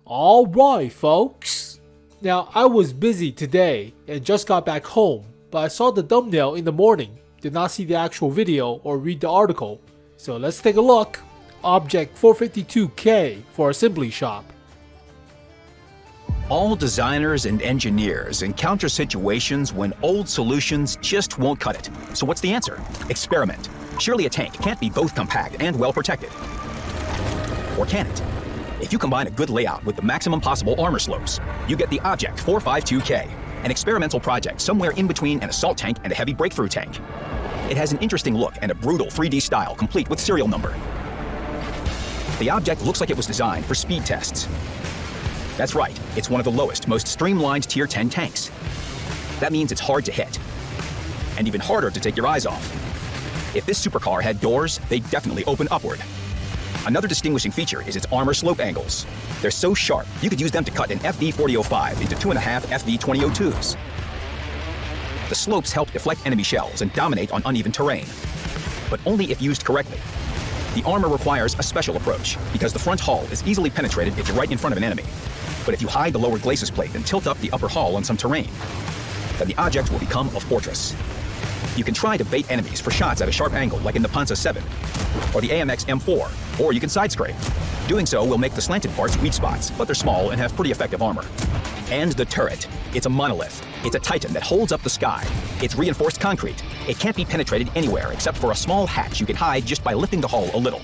Alright folks, now I was busy today and just got back home, but I saw the thumbnail in the morning, did not see the actual video or read the article. So let's take a look. Object 452K for assembly shop. All designers and engineers encounter situations when old solutions just won't cut it. So what's the answer? Experiment. Surely a tank can't be both compact and well protected. Or can it? If you combine a good layout with the maximum possible armor slopes, you get the Object 452K, an experimental project somewhere in between an assault tank and a heavy breakthrough tank. It has an interesting look and a brutal 3D style complete with serial number. The object looks like it was designed for speed tests. That's right, it's one of the lowest, most streamlined Tier 10 tanks. That means it's hard to hit, and even harder to take your eyes off. If this supercar had doors, they'd definitely open upward. Another distinguishing feature is its armor slope angles. They're so sharp, you could use them to cut an FV4005 into 2.5 FV2002s. The slopes help deflect enemy shells and dominate on uneven terrain, but only if used correctly. The armor requires a special approach, because the front hull is easily penetrated if you're right in front of an enemy. But if you hide the lower glacis plate and tilt up the upper hull on some terrain, then the object will become a fortress. You can try to bait enemies for shots at a sharp angle like in the 𝗵𝗄𝗃 7, or the AMX M4, or you can side scrape. Doing so will make the slanted parts weak spots, but they're small and have pretty effective armor. And the turret. It's a monolith. It's a titan that holds up the sky. It's reinforced concrete. It can't be penetrated anywhere except for a small hatch you can hide just by lifting the hull a little.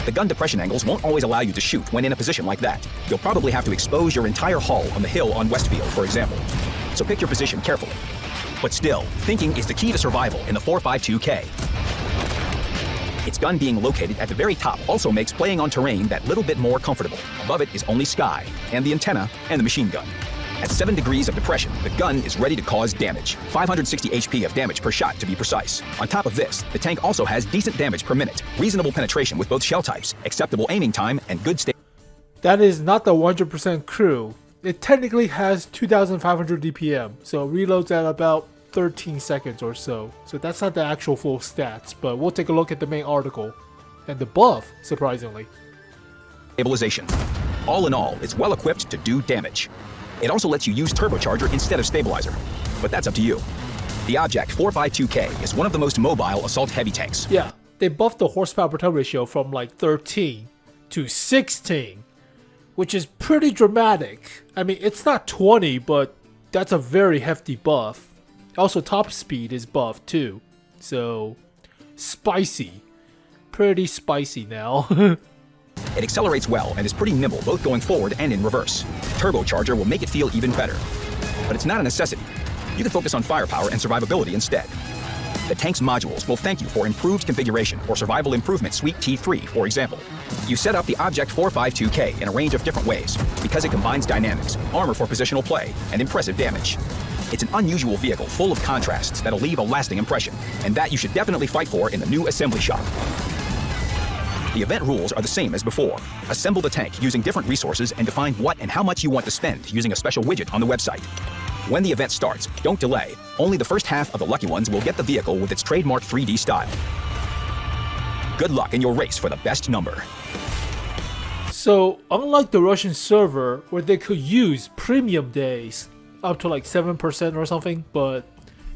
The gun depression angles won't always allow you to shoot when in a position like that. You'll probably have to expose your entire hull on the hill on Westfield, for example. So pick your position carefully. But still, thinking is the key to survival in the 452K. Its gun being located at the very top also makes playing on terrain that little bit more comfortable. Above it is only sky, and the antenna, and the machine gun. At 7 degrees of depression, the gun is ready to cause damage. 560 HP of damage per shot to be precise. On top of this, the tank also has decent damage per minute, reasonable penetration with both shell types, acceptable aiming time, and good stay. That is not the 100% crew. It technically has 2500 DPM, so reloads at about 13 seconds or so. So that's not the actual full stats, but we'll take a look at the main article. And the buff, surprisingly. Stabilization. All in all, it's well equipped to do damage. It also lets you use turbocharger instead of stabilizer, but that's up to you. The Object 452K is one of the most mobile assault heavy tanks. Yeah, they buffed the horsepower per ton ratio from like 13 to 16, which is pretty dramatic. I mean, it's not 20, but that's a very hefty buff. Also, top speed is buffed too, so spicy. Pretty spicy now. It accelerates well and is pretty nimble both going forward and in reverse. Turbocharger will make it feel even better. But it's not a necessity. You can focus on firepower and survivability instead. The tank's modules will thank you for improved configuration or survival improvement suite T3, for example. You set up the Object 452K in a range of different ways because it combines dynamics, armor for positional play, and impressive damage. It's an unusual vehicle full of contrasts that'll leave a lasting impression, and that you should definitely fight for in the new assembly shop. The event rules are the same as before. Assemble the tank using different resources and define what and how much you want to spend using a special widget on the website. When the event starts, don't delay. Only the first half of the lucky ones will get the vehicle with its trademark 3D style. Good luck in your race for the best number. So, unlike the Russian server where they could use premium days, up to like 7% or something, but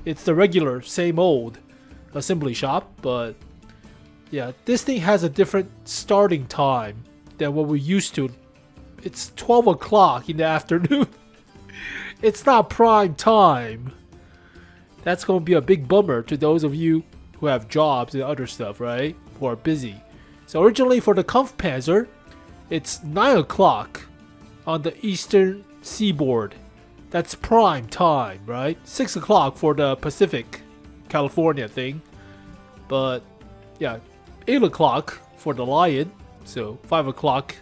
it's the regular, same old assembly shop, but yeah, this thing has a different starting time than what we're used to. It's 12 o'clock in the afternoon. It's not prime time. That's going to be a big bummer to those of you who have jobs and other stuff, right? Who are busy. So originally for the 𝗵𝗃𝗃, it's 9 o'clock on the eastern seaboard. That's prime time, right? 6 o'clock for the Pacific, California thing. But yeah, 8 o'clock for the Lion, so 5 o'clock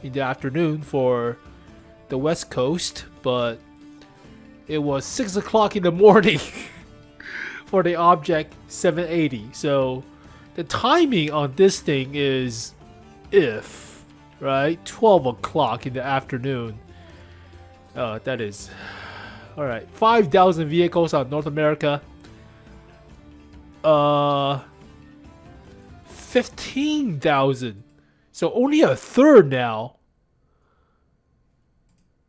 in the afternoon for the West Coast, but it was 6 o'clock in the morning for the Object 780. So the timing on this thing is right? 12 o'clock in the afternoon. That is... Alright, 5,000 vehicles on North America. 15,000. So only a third now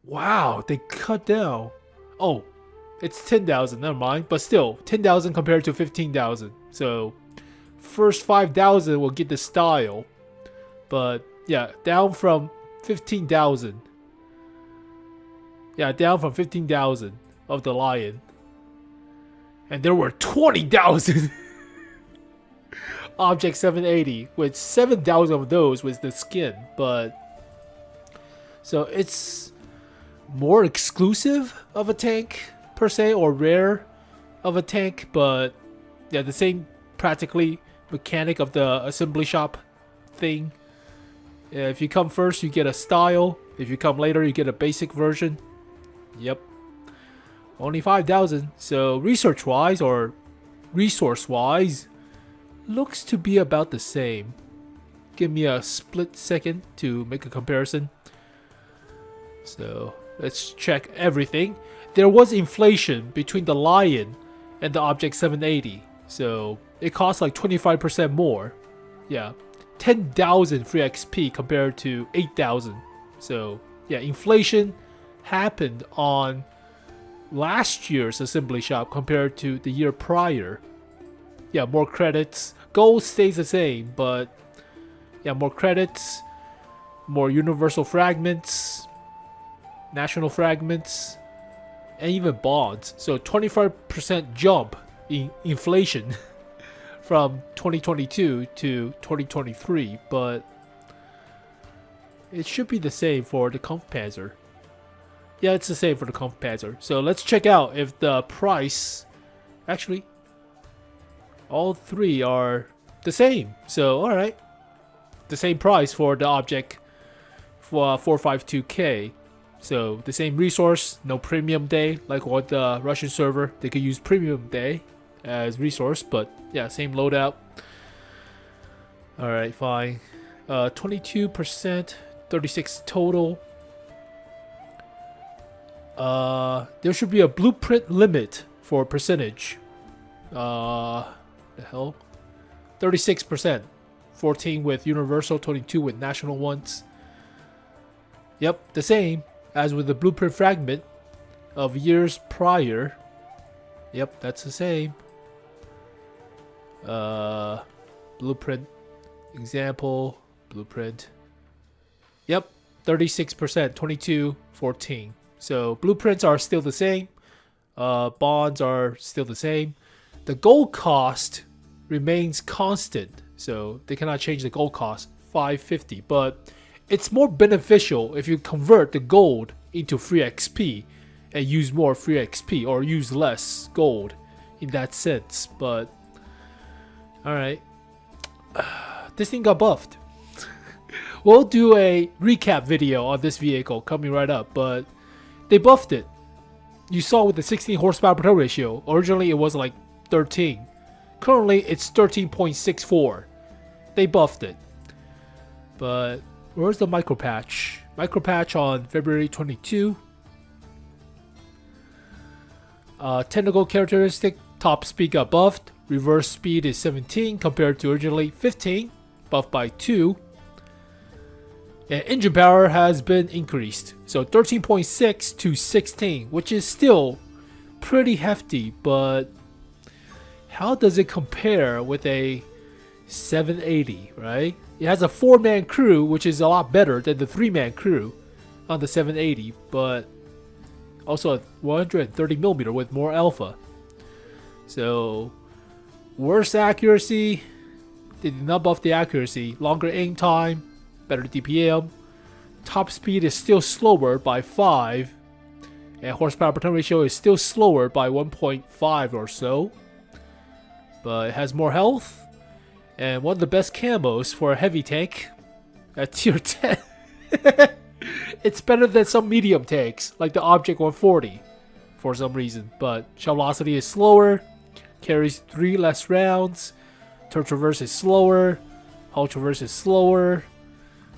Wow, they cut down. Oh, it's 10,000, never mind. But still, 10,000 compared to 15,000. So, first 5,000 will get the style. But, yeah, down from 15,000. Yeah, down from 15,000 of the Lion. And there were 20,000 Object 780, with 7,000 of those with the skin. But, so it's more exclusive of a tank per se, or rare of a tank, but yeah, the same practically mechanic of the assembly shop thing. If you come first, you get a style. If you come later, you get a basic version. Yep. Only 5,000. So research wise or resource wise, looks to be about the same. Give me a split second to make a comparison. So let's check everything. There was inflation between the Lion and the Object 780. So it costs like 25% more. Yeah. 10,000 free XP compared to 8,000. So yeah, inflation happened on last year's assembly shop compared to the year prior. Yeah, more credits. Gold stays the same, but yeah, more credits, more universal fragments, national fragments, and even bonds. So 25% jump in inflation from 2022 to 2023, but it should be the same for the 𝗵𝗃𝗄𝗃. Yeah, it's the same for the 𝗵𝗃𝗄𝗃. So let's check out if the price, actually, all three are the same. So, alright. The same price for the object for 452K. So, the same resource, no premium day, like what the Russian server. They could use premium day as resource, but yeah, same loadout. Alright, fine. 22%, 36 total. There should be a blueprint limit for percentage. The hell? 36%. 14 with universal, 22 with national ones. Yep, the same as with the blueprint fragment of years prior. Yep, that's the same. Blueprint example, blueprint. Yep, 36%, 22, 14. So blueprints are still the same. Bonds are still the same. The gold cost remains constant, so they cannot change the gold cost, 550. But it's more beneficial if you convert the gold into free XP and use more free XP, or use less gold in that sense. But alright, this thing got buffed. We'll do a recap video on this vehicle coming right up, but they buffed it. You saw with the 16 horsepower per ratio, originally it was like 13. Currently it's 13.64. They buffed it. But where's the Micropatch? Micropatch on February 22. Technical characteristic, top speed got buffed. Reverse speed is 17 compared to originally 15, buffed by 2. And engine power has been increased. So 13.6 to 16, which is still pretty hefty, but how does it compare with a 780, right? It has a 4-man crew, which is a lot better than the 3-man crew on the 780, but also a 130mm with more alpha. So worse accuracy, they did not buff the accuracy. Longer aim time, better DPM. Top speed is still slower by 5, and horsepower per turn ratio is still slower by 1.5 or so. But it has more health, and one of the best camos for a heavy tank at tier 10. It's better than some medium tanks, like the Object 140, for some reason. But shell velocity is slower, carries 3 less rounds, turn traverse is slower, hull traverse is slower,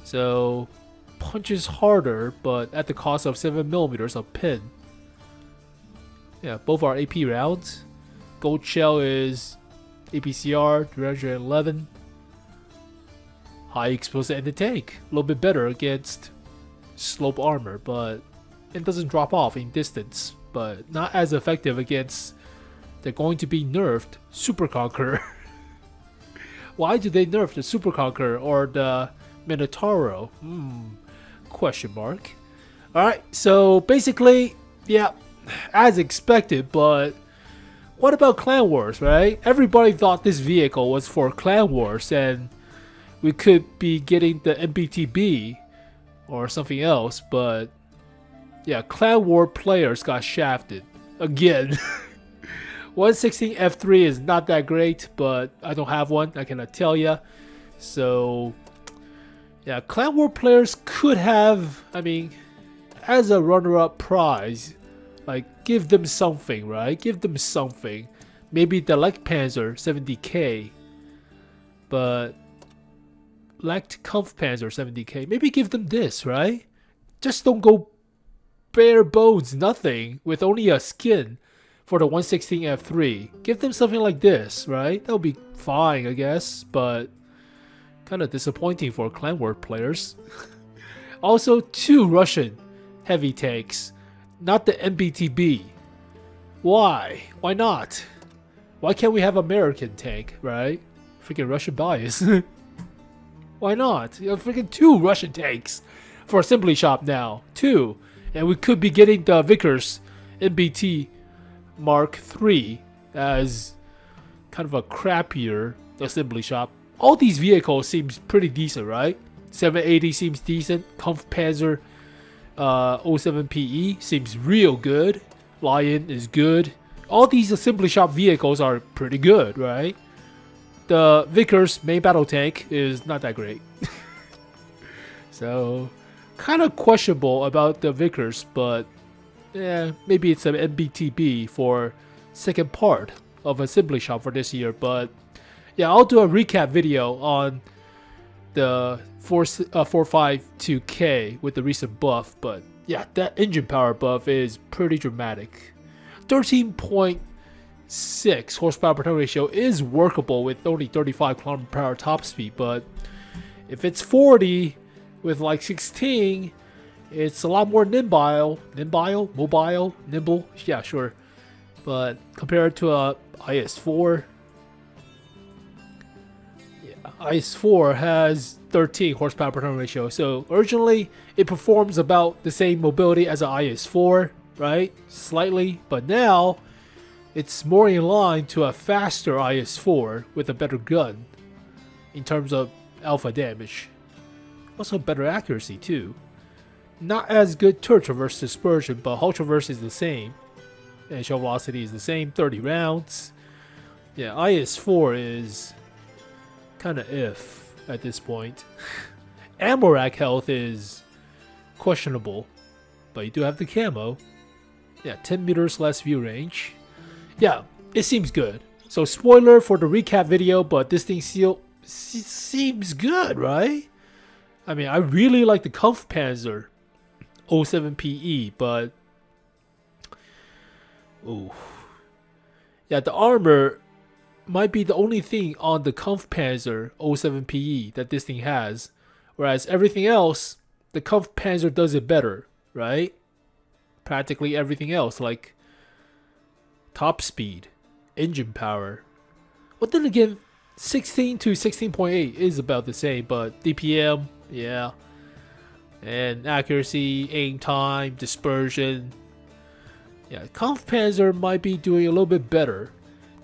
so punches harder, but at the cost of 7mm of pin. Yeah, both are AP rounds. Gold shell is APCR 311. High explosive in the tank. A little bit better against slope armor, but and doesn't drop off in distance, but not as effective against the going to be nerfed Super Conqueror. Why do they nerf the Super Conqueror or the Minotauro? Question mark. Alright, so basically, yeah, as expected, but what about Clan Wars, right? Everybody thought this vehicle was for Clan Wars and we could be getting the MBTB or something else, but yeah, Clan War players got shafted again. 116 F3 is not that great, but I don't have one, I cannot tell ya. So yeah, Clan War players could have, I mean, as a runner-up prize, like give them something, right? Give them something. Maybe the 𝗥𝘂𝘀𝗀𝗶𝗿 70k, but 𝗥𝘂𝘀𝗀𝗶𝗿 70k. Maybe give them this, right? Just don't go bare bones, nothing, with only a skin for the 116 F3. Give them something like this, right? That would be fine, I guess, but kind of disappointing for Clan War players. Also, 2 Russian heavy tanks, not the MBTB. Why? Why not? Why can't we have American tank, right? Freaking Russian bias. Why not? You know, freaking 2 Russian tanks for assembly shop now. 2. And we could be getting the Vickers MBT Mark III as kind of a crappier assembly shop. All these vehicles seems pretty decent, right? 780 seems decent. 𝗔𝘂𝘀𝗀𝗵𝗲𝗍 𝗔𝘂𝘀𝗀𝗵𝗍 seems real good. Lion is good. All these assembly shop vehicles are pretty good, right? The Vickers main battle tank is not that great. So kind of questionable about the Vickers, but yeah, maybe it's an MBTB for second part of assembly shop for this year. But yeah, I'll do a recap video on the 452K with the recent buff, but yeah, that engine power buff is pretty dramatic. 13.6 horsepower per ton ratio is workable with only 35 km/h top speed, but if it's 40 with like 16, it's a lot more nimble, yeah, sure. But compared to a IS4, IS4 has 13 horsepower per ton ratio, so originally it performs about the same mobility as an IS4, right? Slightly, but now it's more in line to a faster IS4 with a better gun in terms of alpha damage. Also better accuracy too. Not as good turret traverse dispersion, but hull traverse is the same. And shell velocity is the same, 30 rounds. Yeah, IS4 is kind of if at this point. Ammo rack health is questionable, but you do have the camo. Yeah, 10 meters less view range. Yeah, it seems good. So spoiler for the recap video, but this thing still seems good, right? I mean, I really like the 𝗔𝘂𝘀𝗀𝗵𝗍𝗍 07PE, but ooh, yeah, the armor might be the only thing on the 𝗔𝘂𝘀𝗀𝗍 07PE that this thing has, whereas everything else, the 𝗔𝘂𝘀𝗀𝗍 does it better, right? Practically everything else, like top speed, engine power. But then again, 16 to 16.8 is about the same, but DPM, yeah, and accuracy, aim time, dispersion. Yeah, 𝗔𝘂𝘀𝗀𝗍 might be doing a little bit better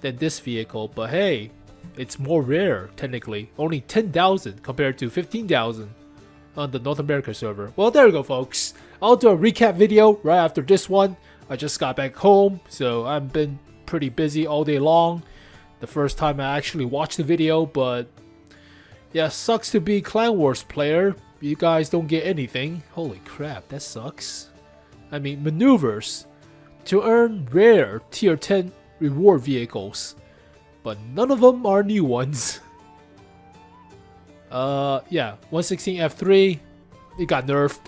than this vehicle, but hey, it's more rare technically. Only 10,000 compared to 15,000 on the North America server. Well, there you go, folks. I'll do a recap video right after this one. I just got back home, so I've been pretty busy all day long. The first time I actually watched the video, but yeah, sucks to be Clan Wars player. You guys don't get anything. Holy crap, that sucks. I mean, maneuvers to earn rare tier 10 reward vehicles, but none of them are new ones. Yeah, 116 F3, it got nerfed.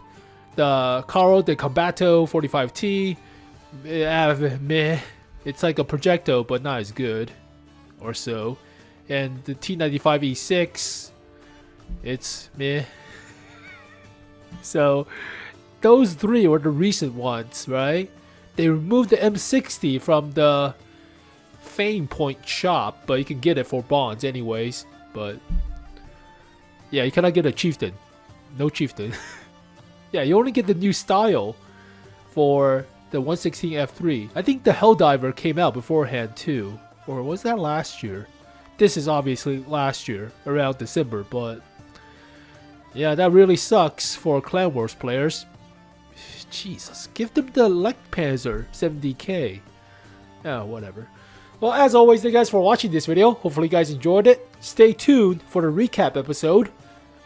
The 𝗥𝘂𝘀𝘀𝗶𝗿 45T, meh. It's like a projectile, but not as good, or so. And the T95E6, it's meh. So those three were the recent ones, right? They removed the M60 from the Fame Point shop, but you can get it for bonds anyways. But yeah, you cannot get a chieftain. No chieftain. Yeah, you only get the new style for the 116 F3. I think the Helldiver came out beforehand too. Or was that last year? This is obviously last year, around December, but yeah, that really sucks for Clan Wars players. Jesus, give them the 𝗥𝘂𝘀𝗀𝗶𝗍 70k. Oh, whatever. Well, as always, thank you guys for watching this video. Hopefully you guys enjoyed it. Stay tuned for the recap episode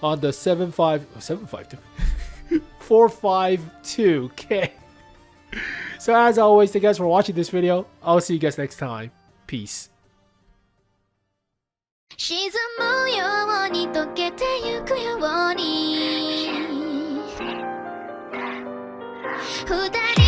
on the 452k. So as always, thank you guys for watching this video. I'll see you guys next time. Peace. 沈むように溶けてゆくように二人